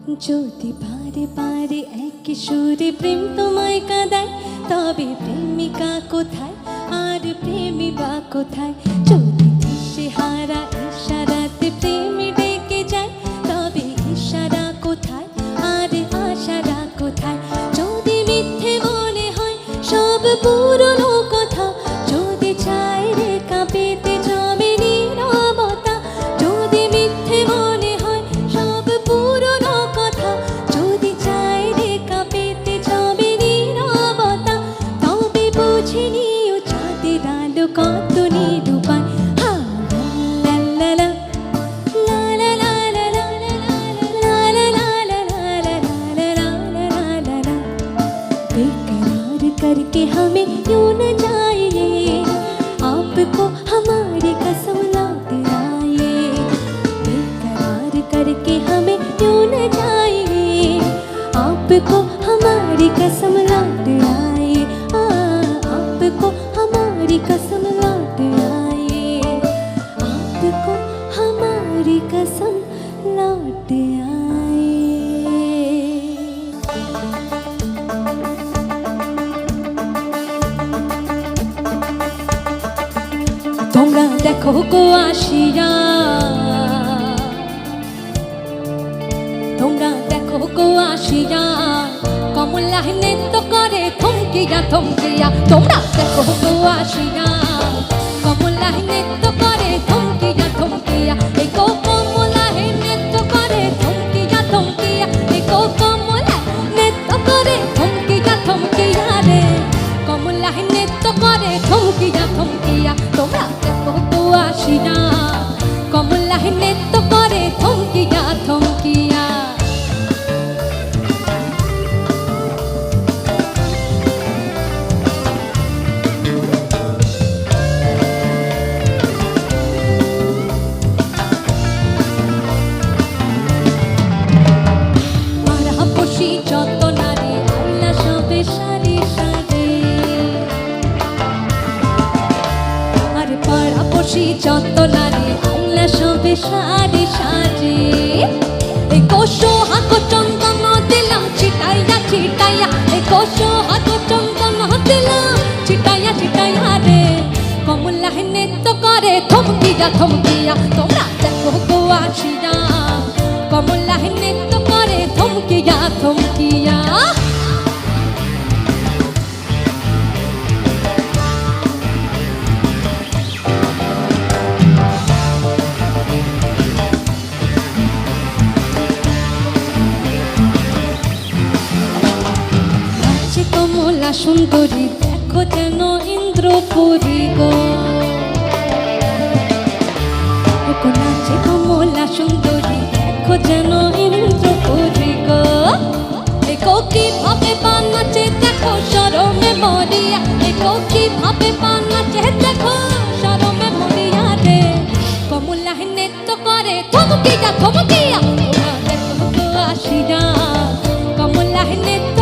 যদি বারে বারে একই সুরে প্রেম তোমায় কাঁদায়, তবে প্রেমিকা কোথায় আর প্রেমী বা কোথায়? যদি দিশেহারা ইশারাতে প্রেম ডেকে যায়, তবে ইশারা কোথায় আর আশারা কোথায়? যদি মিথ্যে মনে হয় সব পুরনো কথা, যদি চায় রে কাঁপেতে জমে নীরবতা, যদি মিথ্যে মনে হয় সব পুরনো কথা, যদি চায় রে কাঁপেতে জমে নীরবতা, তবে বুঝে নিও চাঁদের আলো কত নিরূপায়। बेकरार करके हमें यूं न जाइए, आपको हमारी कसम लौट आए। बेकरार करके हमें यूं न जाइए, आपको हमारी कसम लौट आए। आपको हमारी कसम लौट आए, आपको हमारी कसम लौट आए। তোমরা দেখো গো আসিয়া, তোমরা দেখো গো আসিয়া, কমলা নৃত্য করে থমকিয়া থমকিয়া। তোমরা দেখো গো আসিয়া, কমলা নৃত্য করে থমকিয়া থমকিয়া। এই গো কমলা নৃত্য করে থমকিয়া থমকিয়া, এই গো কমলা নৃত্য করে থমকিয়া থমকিয়া রে, কমলা নৃত্য করে থমকিয়া থমকিয়া। তোমরা দেখো গো আসিয়া, কমলা নৃত্য করে থমকিয়া থমকিয়া। পাড়াপড়শি যত নারী আইলা সবে সারি সারি, আর পাড়াপড়শি যত নারী আইলা সবে সারি সারি। এই কোশো হাকো চন্দন দিলাম ছিটাইয়া ছিটাইয়া, এই কোশো হাকো চন্দন দিলাম ছিটাইয়া ছিটাইয়া রে, কমলা নৃত্য করে থমকিয়া থমকিয়া। তোমরা দেখো গো আসিয়া, কমলা নৃত্য করে থমকিয়া থমকিয়া। নাচে কমলা সুন্দরী দেখো যেন ইন্দ্রপুরী গো, নাচে কমলা সুন্দরী দেখো যেন ইন্দ্রপুরী গো। দেখো কিভাবে পা নাচে দেখো শরমে মরিয়া, দেখো কিভাবে পা নাচে দেখো শরমে মরিয়া রে, কমলা নৃত্য করে থমকিয়া থমকিয়া। তোমরা দেখো গো আসিয়া, কমলা নৃত্য